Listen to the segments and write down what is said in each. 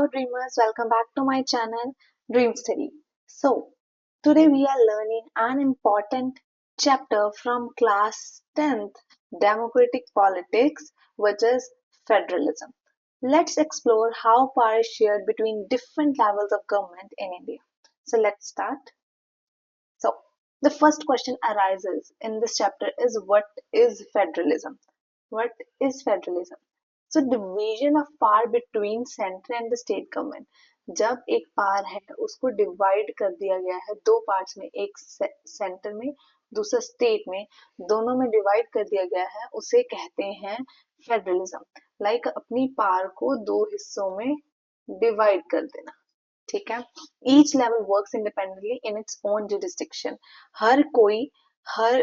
Hello dreamers, welcome back to my channel Dream Study. So, today we are learning an important chapter from class 10th Democratic Politics, which is federalism. Let's explore how power is shared between different levels of government in India. So, let's start. So, the first question arises in this chapter is what is federalism? What is federalism? So division of power between centre and the state government. जब एक power है उसको divide कर दिया गया है दो parts में, एक सेंटर में दूसरा स्टेट में, दोनों में डिवाइड कर दिया गया है, उसे कहते हैं फेडरलिज्म. लाइक अपनी पावर को दो हिस्सों में डिवाइड कर देना. ठीक है. Each level works independently in its own jurisdiction. हर कोई हर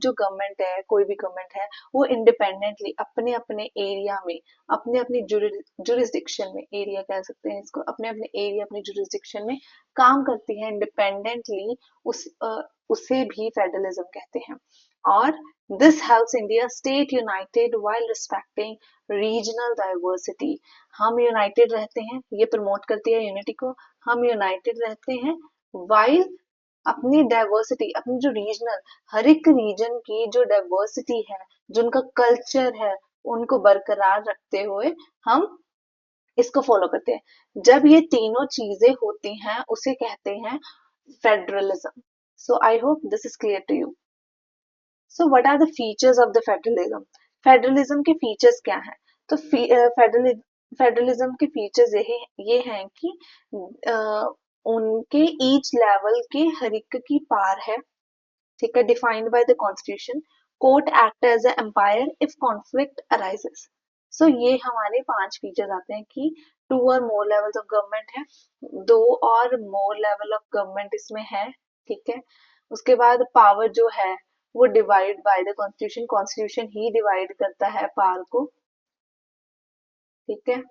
जो गवर्नमेंट है, कोई भी गवर्नमेंट है, वो इंडिपेंडेंटली अपने अपने एरिया में, अपने अपने जुरिस्डिक्शन में, एरिया कह सकते हैं इसको, अपने अपने एरिया अपने जुरिस्डिक्शन में काम करती है इंडिपेंडेंटली. उसे भी फेडरलिज्म कहते हैं. और this helps India state United while respecting regional diversity. हम यूनाइटेड रहते हैं, ये प्रमोट करती है यूनिटी को. हम यूनाइटेड रहते हैं वाइल अपनी डाइवर्सिटी, अपनी जो रीजनल, हर एक रीजन की जो डाइवर्सिटी है, जो उनका कल्चर है, उनको बरकरार रखते हुए हम इसको फॉलो करते हैं. जब ये तीनों चीजें होती हैं उसे कहते हैं federalism. So I hope this is clear to you. So what are the features of the federalism? Federalism के फीचर्स क्या हैं? तो फेडरलिज्म के फीचर्स ये हैं कि उनके ईच लेवल के हर एक की पावर है. ठीक है. Defined by the constitution. Court act as a umpire if conflict arises. So ये हमारे 5 फीचर्स आते हैं कि 2 और मोर लेवल्स ऑफ गवर्नमेंट है, 2 और मोर लेवल ऑफ गवर्नमेंट इसमें है. ठीक है. उसके बाद पावर जो है वो divide by the constitution. Constitution he divide करता है पावर को. ठीक है.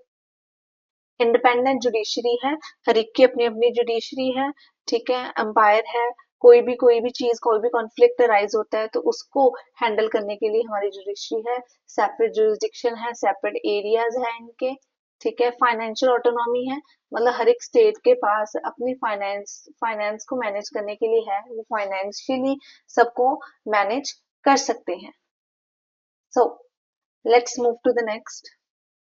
इंडिपेंडेंट जुडिशरी है, हर एक की अपनी अपनी जुडिशरी है. ठीक है. एम्पायर है, कोई भी चीज, कोई भी कॉन्फ्लिक्ट राइज होता है तो उसको हैंडल करने के लिए हमारी जुडिशरी है. सेपरेट जुरिस्डिक्शन है, सेपरेट एरियाज है इनके. ठीक है. फाइनेंशियल ऑटोनॉमी है, मतलब हर एक स्टेट के पास अपनी फाइनेंस को मैनेज करने के लिए है, वो फाइनेंशियली सबको मैनेज कर सकते हैं. So let's move to the next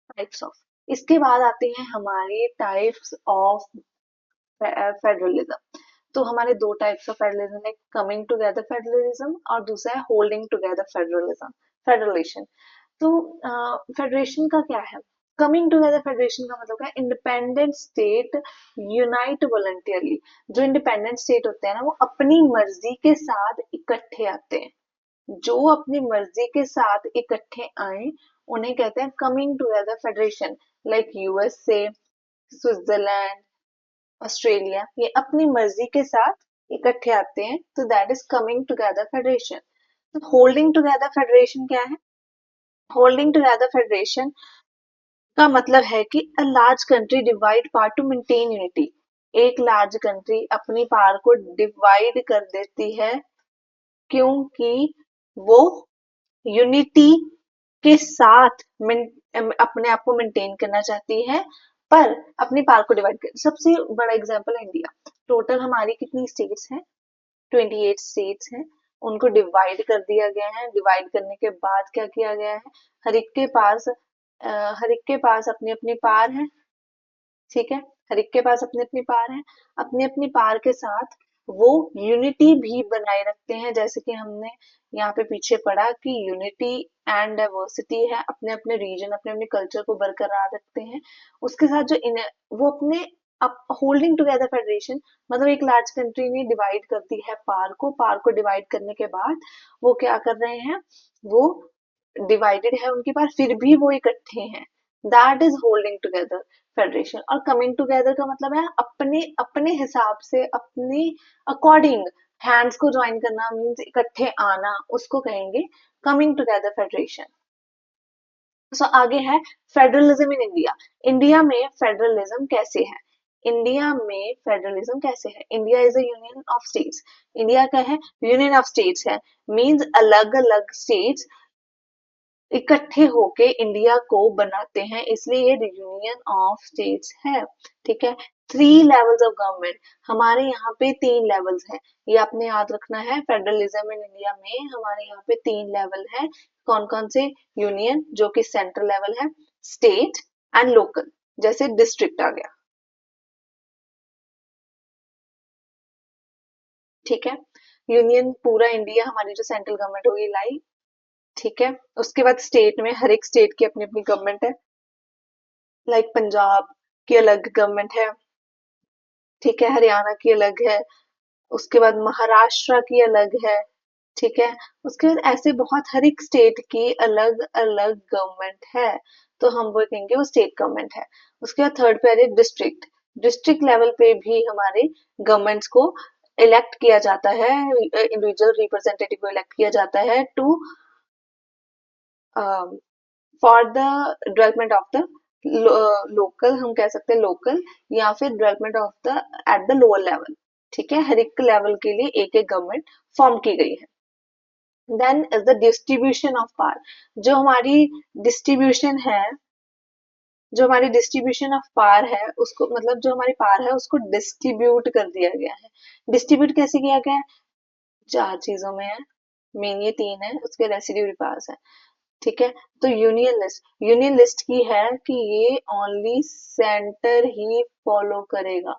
types of. इसके बाद आते हैं हमारे टाइप्स ऑफ फेडरलिज्म. तो हमारे 2 टाइप्स ऑफ फेडरलिज्म है, कमिंग टुगेदर फेडरलिज्म और दूसरा है होल्डिंग टुगेदर फेडरलिज्म, फेडरेशन. तो फेडरेशन का क्या है? कमिंग टुगेदर फेडरेशन का मतलब है इंडिपेंडेंट स्टेट यूनाइट वॉलंटियरली. जो इंडिपेंडेंट स्टेट होते हैं ना, वो अपनी मर्जी के साथ इकट्ठे आते हैं. जो अपनी मर्जी के साथ इकट्ठे आए उन्हें कहते हैं coming together federation. Like USA, Switzerland, Australia, ये अपनी मर्जी के साथ इकट्ठे आते हैं, तो that is coming together federation. तो होल्डिंग टुगेदर फेडरेशन क्या है? होल्डिंग टुगेदर फेडरेशन का मतलब है कि a large country divide power to maintain unity. एक लार्ज कंट्री अपनी पावर को डिवाइड कर देती है क्योंकि वो यूनिटी के साथ अपने आप को मेंटेन करना चाहती है, पर अपनी पावर को डिवाइड कर. सबसे बड़ा एग्जांपल है इंडिया. टोटल हमारी कितनी स्टेट्स हैं? 28 स्टेट्स हैं. उनको डिवाइड कर दिया गया है. डिवाइड करने के बाद क्या किया गया है? हर एक के पास अपनी अपनी पावर है. ठीक है. हर एक के पास अपनी अपनी पावर है. अपनी अपनी पावर के साथ वो यूनिटी भी बनाए रखते हैं. जैसे कि हमने यहाँ पे पीछे पढ़ा कि यूनिटी एंड डाइवर्सिटी है, अपने अपने रीजन, अपने अपने कल्चर को बरकरार रखते हैं. उसके साथ वो अपने होल्डिंग टुगेदर फेडरेशन, मतलब एक लार्ज कंट्री ने डिवाइड कर दी है पावर को डिवाइड करने के बाद वो क्या कर रहे हैं? वो डिवाइडेड है उनकी पावर, फिर भी वो इकट्ठे हैं. That is holding together federation. और कमिंग टुगेदर का मतलब है अपने अपने हिसाब से, अपने अकॉर्डिंग हैंड्स को ज्वाइन करना, मीन्स इकट्ठे आना, उसको कहेंगे कमिंग टुगेदर फेडरेशन. सो आगे है फेडरलिज्म इन इंडिया. इंडिया में फेडरलिज्म कैसे है? इंडिया में फेडरलिज्म कैसे है? India is a union of states. India क्या है? यूनियन ऑफ स्टेट्स है. मीन्स अलग अलग स्टेट्स इकट्ठे होके इंडिया को बनाते हैं, इसलिए ये यूनियन ऑफ स्टेट्स है। ठीक है। 3 लेवल्स ऑफ गवर्नमेंट, हमारे यहाँ पे 3 लेवल्स हैं, ये आपने याद रखना है। फेडरलिज्म इन इंडिया में हमारे यहाँ पे 3 लेवल है। कौन कौन से? यूनियन जो कि सेंट्रल लेवल है, स्टेट एंड लोकल, जैसे डिस्ट्रिक्ट आ गया। ठीक है। यूनियन पूरा इंडिया, हमारी जो सेंट्रल गवर्नमेंट होगी लाई। ठीक है। उसके बाद स्टेट में हर एक स्टेट की अपनी अपनी गवर्नमेंट है। लाइक पंजाब की अलग गवर्नमेंट है। ठीक है। हरियाणा की अलग है। उसके बाद महाराष्ट्र की अलग है। ठीक है। उसके बाद ऐसे बहुत, हर एक स्टेट की अलग अलग गवर्नमेंट है, तो हम वो कहेंगे वो स्टेट गवर्नमेंट है। उसके बाद थर्ड पे आ जाए डिस्ट्रिक्ट। डिस्ट्रिक्ट लेवल पे भी हमारे गवर्नमेंट्स को इलेक्ट किया जाता है, इंडिविजुअल रिप्रेजेंटेटिव को इलेक्ट किया जाता है to for the development of the local, हम कह सकते हैं लोकल, या फिर development of the at the lower level. ठीक है। हर एक लेवल के लिए एक एक गवर्नमेंट फॉर्म की गई है। Then is the distribution of power. जो हमारी डिस्ट्रीब्यूशन है, जो हमारी डिस्ट्रीब्यूशन ऑफ पावर है, उसको मतलब जो हमारी पावर है उसको डिस्ट्रीब्यूट कर दिया गया है। डिस्ट्रीब्यूट कैसे किया गया है? 4 चीजों में है, मेन ये 3 है, उसके रेसिड्यूरी पावर्स है। ठीक है। तो यूनियन लिस्ट की है कि ये ओनली सेंटर ही फॉलो करेगा।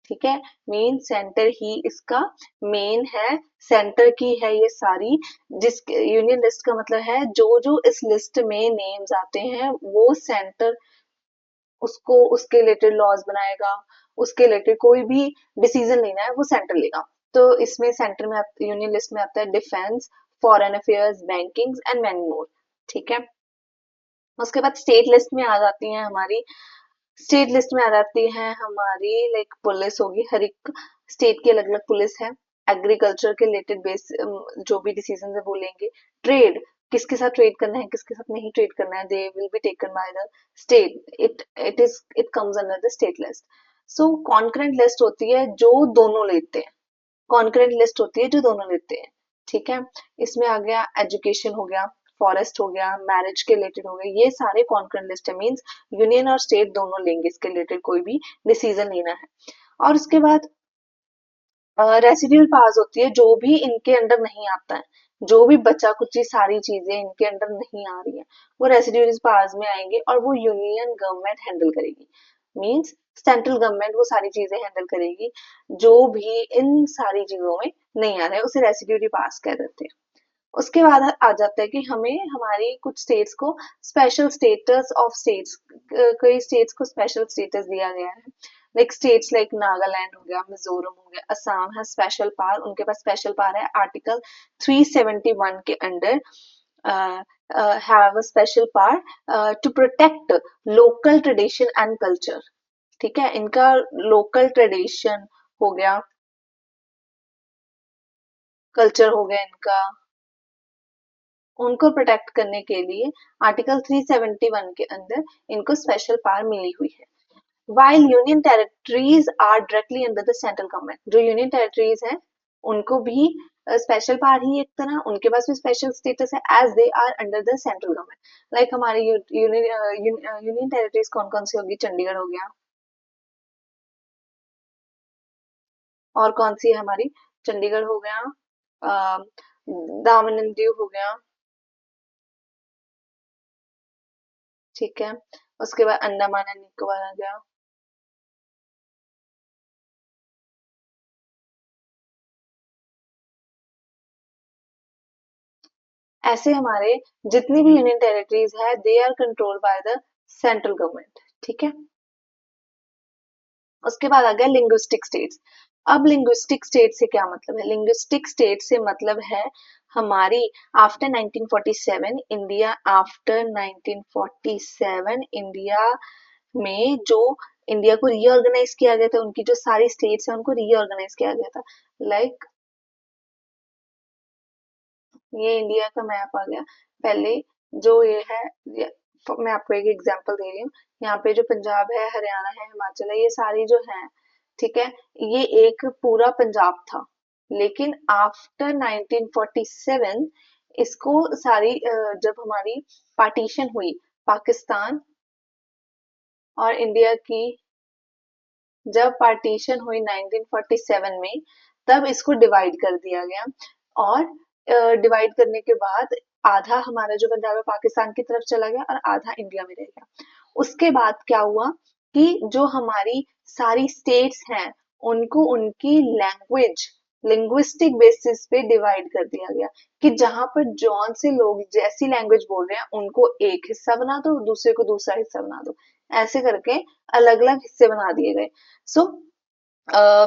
ठीक है। मेन सेंटर ही इसका मेन है, सेंटर की है ये सारी। जिस यूनियन लिस्ट का मतलब है जो जो इस लिस्ट में नेम्स आते हैं वो सेंटर उसको, उसके रिलेटेड लॉज बनाएगा, उसके रिलेटेड कोई भी डिसीजन लेना है वो सेंटर लेगा। तो इसमें सेंटर में यूनियन लिस्ट में आता है defence, foreign affairs, banking and many more. ठीक है। उसके बाद स्टेट लिस्ट में आ जाती है हमारी, स्टेट लिस्ट में आ जाती है हमारी लाइक पुलिस होगी, हर एक स्टेट की अलग अलग पुलिस है। एग्रीकल्चर के रिलेटेड बेस जो भी डिसीजन है वो लेंगे। ट्रेड, किसके साथ ट्रेड करना है किसके साथ नहीं ट्रेड करना है, they will be taken by the state, it comes under the state list. So concurrent list होती है जो दोनों लेते हैं, कॉन्करेंट लिस्ट होती है जो दोनों लेते हैं। ठीक है। इसमें आ गया एजुकेशन हो गया, फॉरेस्ट हो गया, मैरिज के रिलेटेड हो गया, ये सारे कॉन्करेंट लिस्ट है। मींस यूनियन और स्टेट दोनों लेंगे इसके रिलेटेड कोई भी डिसीजन लेना है। और उसके बाद रेसिड्यूल पावर्स होती है, जो भी इनके अंडर नहीं आता है, जो भी बचा कुची सारी चीजें इनके अंडर नहीं आ रही है, वो रेसिड्यूल पावर्स में आएंगे और वो यूनियन गवर्नमेंट हैंडल करेगी। मींस सेंट्रल गवर्नमेंट वो सारी चीजें हैंडल करेगी, जो भी इन सारी चीजों में नहीं आ रहा है उसे रेसिड्यूल पास कह देते हैं। उसके बाद आ जाता है कि हमें हमारी कुछ स्टेट्स को स्पेशल स्टेटस ऑफ स्टेट्स, कई स्टेट्स को स्पेशल स्टेटस दिया गया है। लाइक स्टेट्स लाइक नागालैंड हो गया, मिजोरम हो गया, असम है स्पेशल पावर, उनके पास स्पेशल पावर है आर्टिकल 371 के under, have a special power to protect local tradition and culture. ठीक है। इनका लोकल ट्रेडिशन हो गया, कल्चर हो गया इनका, उनको प्रोटेक्ट करने के लिए आर्टिकल 371 के अंदर इनको स्पेशल पावर मिली हुई है। While union territories are directly under the central government, जो यूनियन टेरिटरीज हैं उनको भी स्पेशल पावर ही एक तरह, उनके पास भी स्पेशल स्टेटस है as they are under the central government. Like हमारी यूनियन टेरिटरीज कौन कौन सी होगी? चंडीगढ़ हो गया, और कौन सी है हमारी? चंडीगढ़ हो गया, दामन एंड दीव हो गया। ठीक है। उसके बाद अंडमान एंड निकोबार आ गया। ऐसे हमारे जितनी भी यूनियन टेरिटरीज है they are controlled by the central government. ठीक है। उसके बाद आ गया लिंग्विस्टिक स्टेट्स। अब लिंग्विस्टिक स्टेट से क्या मतलब है? लिंग्विस्टिक स्टेट से मतलब है हमारी आफ्टर 1947 इंडिया, आफ्टर 1947 इंडिया में जो इंडिया को रीऑर्गेनाइज किया गया था, उनकी जो सारी स्टेट्स है उनको रीऑर्गेनाइज किया गया था। लाइक ये इंडिया का मैप आ गया। पहले जो ये मैं आपको एक एग्जांपल दे रही हूँ। यहाँ पे जो पंजाब है, हरियाणा है, हिमाचल है, ये सारी जो है, ठीक है, ये एक पूरा पंजाब था। लेकिन आफ्टर 1947 इसको सारी जब हमारी पार्टीशन हुई पाकिस्तान और इंडिया की, जब पार्टीशन हुई 1947 में, तब इसको डिवाइड कर दिया गया। और डिवाइड करने के बाद आधा हमारा जो पंजाब है पाकिस्तान की तरफ चला गया और आधा इंडिया में रह गया। उसके बाद क्या हुआ कि जो हमारी सारी स्टेट्स हैं उनको उनकी लैंग्वेज, लिंग्विस्टिक बेसिस पे डिवाइड कर दिया गया कि जहां पर जौन से लोग जैसी लैंग्वेज बोल रहे हैं उनको एक हिस्सा बना दो, दूसरे को दूसरा हिस्सा बना दो। ऐसे करके अलग अलग हिस्से बना दिए गए। So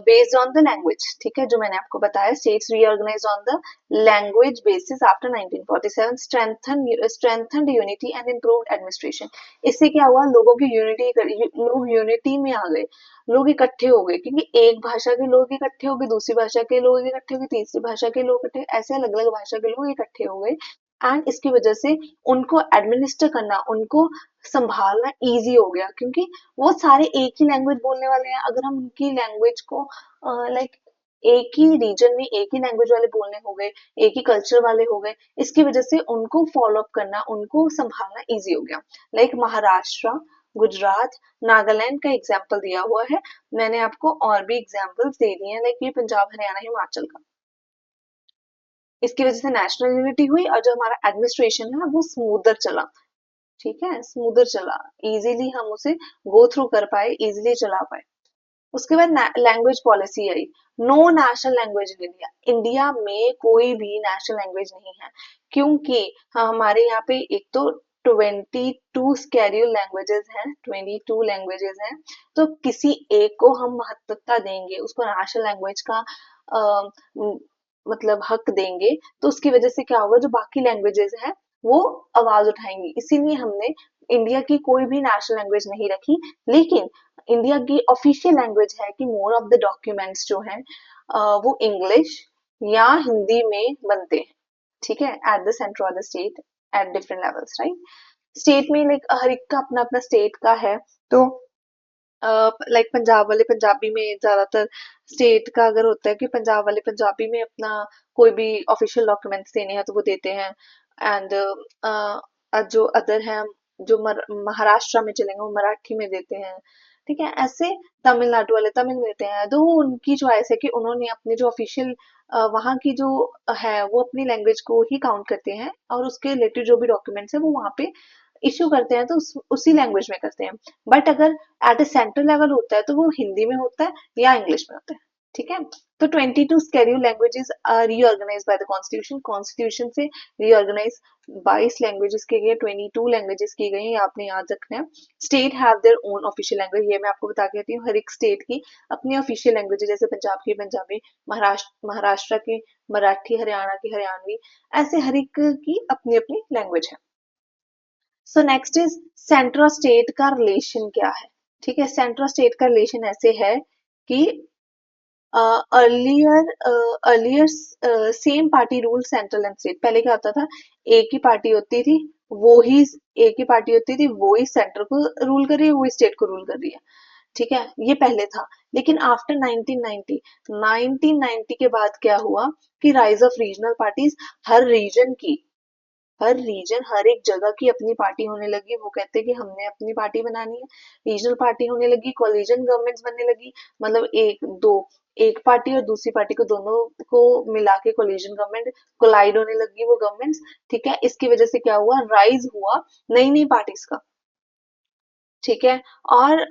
based on the language, ठीक है, जो मैंने आपको बताया, states reorganize on the language basis after 1947, strengthened unity and improved administration. इससे क्या हुआ, लोगों की यूनिटी, लोग यूनिटी में आ गए, लोग इकट्ठे हो गए, क्योंकि एक भाषा के लोग इकट्ठे हो गए, दूसरी भाषा के लोग इकट्ठे हो गए, तीसरी भाषा के लोग इकट्ठे, ऐसे अलग अलग भाषा के लोग इकट्ठे हो गए। एंड इसकी वजह से उनको एडमिनिस्टर करना, उनको संभालना इजी हो गया, क्योंकि वो सारे एक ही लैंग्वेज बोलने वाले हैं। अगर हम उनकी लैंग्वेज को लाइक एक ही रीजन में एक ही लैंग्वेज वाले बोलने हो गए, एक ही कल्चर वाले हो गए, इसकी वजह से उनको फॉलो अप करना, उनको संभालना इजी हो गया। लाइक महाराष्ट्र, गुजरात, नागालैंड का एग्जाम्पल दिया हुआ है। मैंने आपको और भी एग्जाम्पल्स दे दिए हैं, लाइक ये पंजाब, हरियाणा, हिमाचल का। इसकी वजह से नेशनल यूनिटी हुई और जो हमारा एडमिनिस्ट्रेशन है वो स्मूदर चला। ठीक है, स्मूदर चला, इजीली हम उसे गो थ्रू कर पाए, इजीली चला पाए। उसके बाद लैंग्वेज पॉलिसी आई। No national language in India, India में कोई भी नेशनल लैंग्वेज नहीं है, क्योंकि हमारे यहाँ पे एक तो 22 स्केड्यूल लैंग्वेजेस हैं, 22 लैंग्वेजेस हैं, तो किसी एक को हम महत्वता देंगे, उसको नेशनल लैंग्वेज का मतलब हक देंगे, तो उसकी वजह से क्या होगा, जो बाकी लैंग्वेजेस हैं वो आवाज उठाएंगी। इसीलिए हमने इंडिया की कोई भी नेशनल लैंग्वेज नहीं रखी। लेकिन इंडिया की ऑफिशियल लैंग्वेज है कि मोर ऑफ द डॉक्यूमेंट्स जो हैं वो इंग्लिश या हिंदी में बनते हैं। ठीक है, at the centre of the state, at different levels, right. State में लाइक हर एक का अपना अपना स्टेट का है, तो लाइक पंजाब वाले पंजाबी में ज्यादातर, स्टेट का अगर होता है कि पंजाब वाले पंजाबी में अपना कोई भी ऑफिशियल डॉक्यूमेंट्स देने हैं तो वो देते हैं। एंड जो अदर हैं, जो महाराष्ट्र में चलेंगे वो मराठी में देते हैं। ठीक है, ऐसे तमिलनाडु वाले तमिल में देते हैं, तो वो उनकी चॉइस है कि उन्होंने अपनी जो ऑफिशियल वहाँ की जो है वो अपनी लैंग्वेज को ही काउंट करते हैं, और उसके रिलेटेड जो भी डॉक्यूमेंट्स है वो वहाँ पे इश्यू करते हैं, तो उसी लैंग्वेज में करते हैं। बट अगर एट ए सेंट्रल लेवल होता है तो वो हिंदी में होता है या इंग्लिश में होता है। ठीक है, तो 22 schedule languages are reorganized by the constitution, constitution से रीऑर्गेनाइज 22 लैंग्वेजेस की गई, 22 लैंग्वेजेस की गई, ये आपने याद रखना है। State have their own official language, ये मैं आपको बता के देती हूँ, हर एक स्टेट की अपनी ऑफिशियल लैंग्वेज है, जैसे पंजाब की पंजाबी, महाराष्ट्र की मराठी, हरियाणा की हरियाणवी, ऐसे हर एक की अपनी अपनी लैंग्वेज है। सो नेक्स्ट इज सेंटर और स्टेट का रिलेशन क्या है। ठीक है, सेंटर और स्टेट का रिलेशन ऐसे है कि earlier earlier same party rule central and state. पहले क्या होता था, एक ही पार्टी होती थी, वो ही एक ही पार्टी होती थी, वो ही सेंटर को रूल कर रही है, वो ही स्टेट को रूल कर रही है। ठीक है, ये पहले था। लेकिन आफ्टर 1990, 1990 के बाद क्या हुआ कि राइज ऑफ रीजनल पार्टीज, हर रीजन की, हर रीजन, हर एक जगह की अपनी पार्टी होने लगी। वो कहते हैं कि हमने अपनी पार्टी बनानी है, रीजनल पार्टी होने लगी, कोलिजन गवर्नमेंट्स बनने लगी, मतलब एक दो, एक पार्टी और दूसरी पार्टी को, दोनों को मिला के कोलिजन गवर्नमेंट, कोलाइड होने लगी वो गवर्नमेंट्स। ठीक है, इसकी वजह से क्या हुआ, राइज हुआ नई नई पार्टीज का। ठीक है, और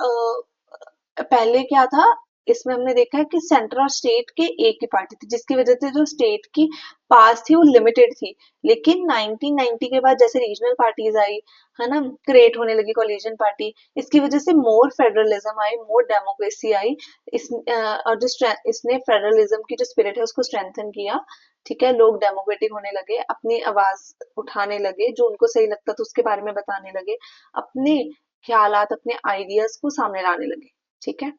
पहले क्या था, इसमें हमने देखा है कि सेंटर और स्टेट के एक ही पार्टी थी, जिसकी वजह से जो स्टेट की पास थी वो लिमिटेड थी। लेकिन 1990 के बाद जैसे रीजनल पार्टीज आई, है ना, क्रिएट होने लगी कोलिजन पार्टी, इसकी वजह से मोर फेडरलिज्म आई, मोर डेमोक्रेसी आई। और जो इसने फेडरलिज्म की जो स्पिरिट है उसको स्ट्रेंथन किया। ठीक है, लोग डेमोक्रेटिक होने लगे, अपनी आवाज उठाने लगे, जो उनको सही लगता था उसके बारे में बताने लगे, अपने ख्यालात, अपने आइडियाज को सामने लाने लगे। ठीक है,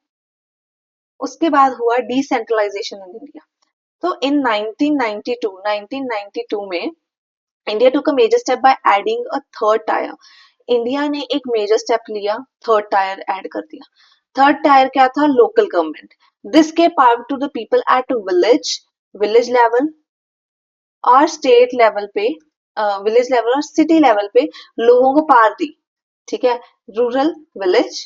उसके बाद हुआ डिसेंट्रलाइजेशन इन इंडिया। तो इन 1992 में India took a major step by adding a third tier. India ने एक मेजर स्टेप लिया, थर्ड टायर ऐड कर दिया। थर्ड टायर क्या था, लोकल गवर्नमेंट। दिस के power to the people at village, village level, और स्टेट लेवल पे, विलेज लेवल और सिटी लेवल पे लोगों को पावर दी, ठीक है। Rural, village,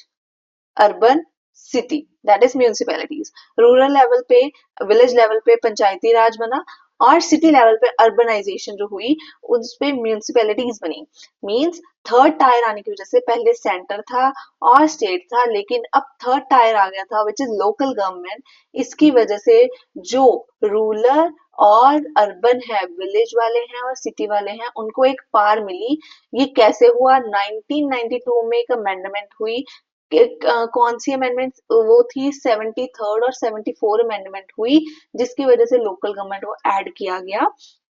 urban, city, that is municipalities. Rural level पे, विलेज लेवल पे पंचायती राज बना, और सिटी लेवल पे अर्बनाइजेशन जो हुई उस पे म्यूनिसिपैलिटीज बनी। मींस थर्ड टायर आने की वजह से पहले सेंटर था और स्टेट था, लेकिन अब थर्ड टायर आ गया था विच इज लोकल गवर्नमेंट। इसकी वजह से जो रूरल और अर्बन है, विलेज वाले हैं और सिटी वाले हैं, उनको एक पार मिली। ये कैसे हुआ? 1992 में एक अमेंडमेंट हुई। कौन सी अमेंडमेंट वो थी? 73rd और 74 अमेंडमेंट हुई, जिसकी वजह से लोकल गवर्नमेंट को ऐड किया गया।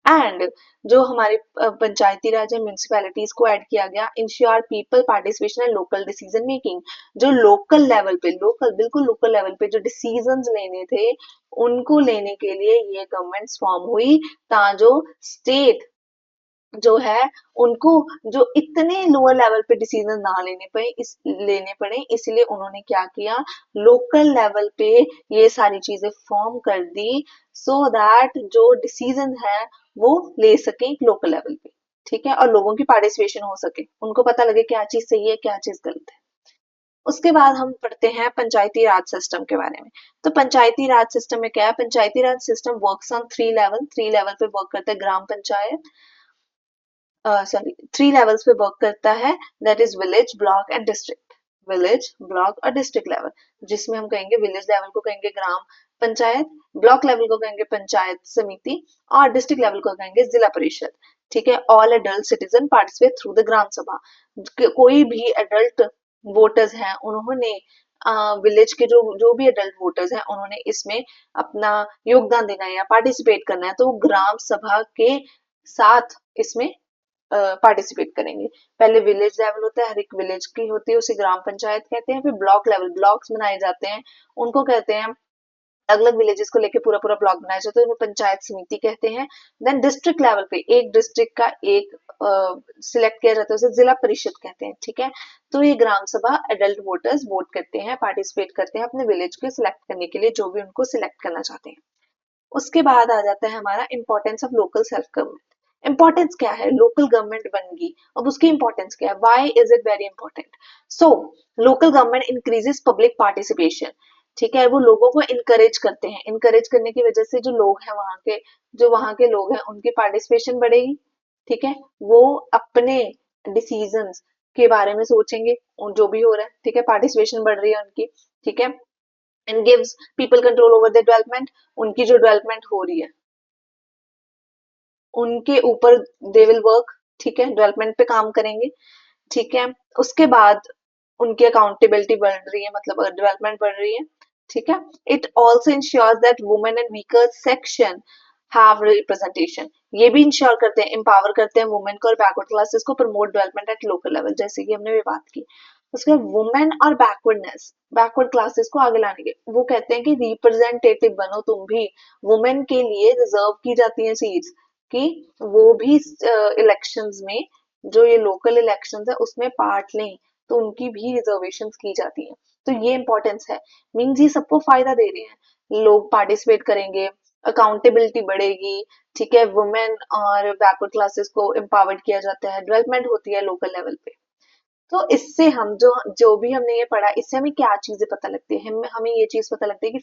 एंड जो हमारे पंचायती राज है, म्यूनिसिपैलिटीज को ऐड किया गया। Ensure people participation and local decision making. जो लोकल लेवल पे, लोकल बिल्कुल लोकल लेवल पे जो डिसीजन लेने थे, उनको लेने के लिए ये गवर्नमेंट फॉर्म हुई, ताजो स्टेट जो है उनको जो इतने लोअर लेवल पे डिसीजन ना लेने पड़े, इसलिए उन्होंने क्या किया, लोकल लेवल पे ये सारी चीजें फॉर्म कर दी, सो दैट जो डिसीजन है वो ले सके लोकल लेवल पे, ठीक है, और लोगों की पार्टिसिपेशन हो सके, उनको पता लगे क्या चीज सही है क्या चीज गलत है। उसके बाद हम पढ़ते हैं पंचायती राज सिस्टम के बारे में। तो पंचायती राज सिस्टम में क्या है? Panchayati raj system works on three level पे वर्क करता है। ग्राम पंचायत, सॉरी, 3 लेवल्स पे वर्क करता है, that is village, block and district. Village, block और डिस्ट्रिक्ट लेवल, जिसमें हम कहेंगे विलेज लेवल को कहेंगे ग्राम पंचायत, ब्लॉक लेवल को कहेंगे पंचायत समिति, और डिस्ट्रिक्ट लेवल को कहेंगे जिला परिषद, ठीक है। All adult citizen participate through the gram sabha. कोई भी एडल्ट वोटर्स हैं, उन्होंने विलेज के जो जो भी एडल्ट वोटर्स हैं, उन्होंने इसमें अपना योगदान देना है या पार्टिसिपेट करना है, तो वो ग्राम सभा के साथ इसमें पार्टिसिपेट करेंगे। पहले विलेज लेवल होता है, हर एक विलेज की होती है, उसे ग्राम पंचायत कहते हैं। फिर ब्लॉक लेवल, ब्लॉक्स बनाए जाते हैं, उनको कहते हैं, अलग अलग विलेजेस को लेके पूरा पूरा ब्लॉक बनाया जाता है, उन्हें पंचायत समिति कहते हैं। देन डिस्ट्रिक्ट लेवल पे एक डिस्ट्रिक्ट का एक सिलेक्ट किया जाता है, उसे जिला परिषद कहते हैं, ठीक है। तो ये ग्राम सभा एडल्ट वोटर्स वोट करते हैं, पार्टिसिपेट करते हैं अपने विलेज को सिलेक्ट करने के लिए, जो भी उनको सिलेक्ट करना चाहते हैं। उसके बाद आ जाता है हमारा importance of local self government. Importance क्या है? लोकल गवर्नमेंट बन गई, अब उसकी इंपॉर्टेंस क्या है? Why is it very important? So local government increases public participation, ठीक है। वो लोगों को इनकरेज करते हैं, इनकरेज करने की वजह से जो लोग हैं वहां के, जो वहां के लोग हैं उनकी पार्टिसिपेशन बढ़ेगी, ठीक है। वो अपने डिसीजंस के बारे में सोचेंगे, जो भी हो रहा है, ठीक है, पार्टिसिपेशन बढ़ रही है उनकी, ठीक है। And gives people control over the development, उनकी जो डेवलपमेंट हो रही है उनके ऊपर दे विल वर्क, ठीक है, डेवलपमेंट पे काम करेंगे, ठीक है। उसके बाद उनकी अकाउंटेबिलिटी बढ़ रही है, मतलब डेवलपमेंट बढ़ रही है, ठीक है। It also ensures that women and weaker section have representation. ये भी इंश्योर करते हैं, एम्पावर करते हैं वुमेन को और बैकवर्ड क्लासेस को, promote development at local level, जैसे कि हमने भी बात की। उसके बाद वुमेन और बैकवर्डनेस, बैकवर्ड क्लासेस को आगे लाने के, वो कहते हैं कि रिप्रेजेंटेटिव बनो तुम भी। वुमेन के लिए रिजर्व की जाती है सीट्स, कि वो भी इलेक्शंस में, जो ये लोकल इलेक्शंस है उसमें पार्ट लें, तो उनकी भी रिजर्वेशन की जाती है। तो ये इंपॉर्टेंस है, मीन्स ये सबको फायदा दे रहे हैं, लोग पार्टिसिपेट करेंगे, अकाउंटेबिलिटी बढ़ेगी, ठीक है। वुमेन और बैकवर्ड क्लासेस को एम्पावर्ड किया जाता है, डेवलपमेंट होती है लोकल लेवल पे। तो इससे हम जो जो भी हमने ये पढ़ा, इससे हमें क्या चीजें पता लगती है? हमें ये चीज पता लगती है कि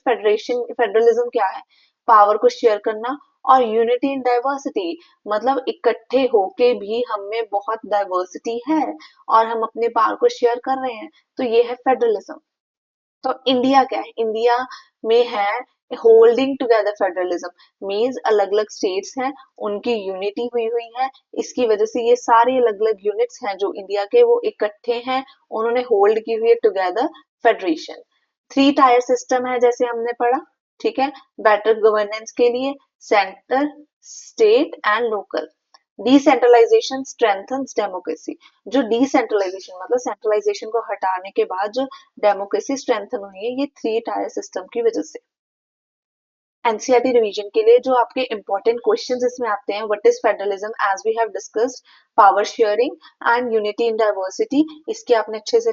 फेडरलिज्म क्या है? पावर को शेयर करना, और यूनिटी इन डाइवर्सिटी, मतलब इकट्ठे होके भी हम में बहुत डाइवर्सिटी है और हम अपने पावर को शेयर कर रहे हैं, तो ये है फेडरलिज्म। तो इंडिया क्या है? इंडिया में है होल्डिंग टुगेदर फेडरलिज्म, मीन्स अलग अलग स्टेट्स हैं, उनकी यूनिटी हुई हुई है, इसकी वजह से ये सारे अलग अलग यूनिट्स हैं जो इंडिया के, वो इकट्ठे हैं, उन्होंने होल्ड की हुई है टुगेदर फेडरेशन। 3 टायर सिस्टम है जैसे हमने पढ़ा, ठीक है, बेटर गवर्नेंस के लिए, centre, state and local. Decentralisation strengthens democracy. जो डिसेंट्रलाइजेशन मतलब सेंट्रलाइजेशन को हटाने के बाद जो डेमोक्रेसी स्ट्रेंथन हुई है, ये 3 टायर सिस्टम की वजह से। एनसीईआरटी रिवीजन के लिए जो आपके इंपॉर्टेंट क्वेश्चंस इसमें आते हैं, what is federalism as we have discussed, power sharing and unity in diversity, इसके आपने अच्छे से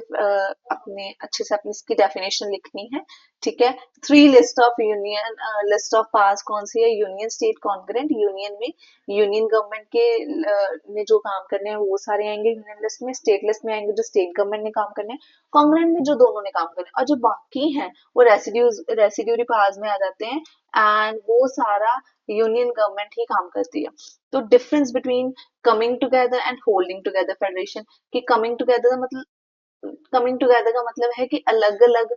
अपनी इसकी डेफिनेशन लिखनी है, ठीक है। Three list of union, list of पास कौन सी है, यूनियन स्टेट कॉन्करेंट, यूनियन में यूनियन गवर्नमेंट के ने जो काम करने हैं वो सारे आएंगे यूनियन लिस्ट में, स्टेट लिस्ट में आएंगे जो स्टेट गवर्नमेंट ने काम करने हैं, कॉन्करेंट में जो दोनों ने काम करने हैं, और जो बाकी हैं वो रेसिड्यूरी पावर्स में आ जाते हैं, एंड वो सारा यूनियन गवर्नमेंट ही काम करती है। तो difference between coming together and holding together federation, कि कमिंग टुगेदर का मतलब है कि अलग अलग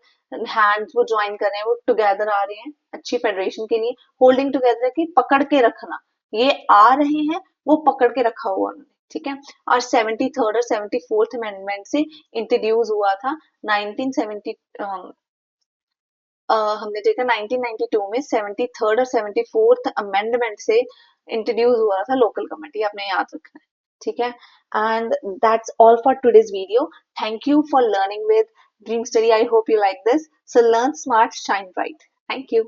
हैंड्स वो ज्वाइन कर रहे हैं, वो टुगेदर आ रहे हैं अच्छी फेडरेशन के लिए। होल्डिंग टुगेदर की पकड़ के रखना, ये आ रहे हैं वो पकड़ के रखा हुआ उन्होंने, ठीक है। और 73rd और 74th अमेंडमेंट से इंट्रोड्यूस हुआ था 1970, हमने देखा 1992 में 73rd और 74th अमेंडमेंट से इंट्रोड्यूस हुआ था लोकल गवर्नमेंट, ये आपने याद रखना है, ठीक है। And that's all for today's video. Thank you for learning with dream study. I hope you like this. So learn smart, shine bright. Thank you.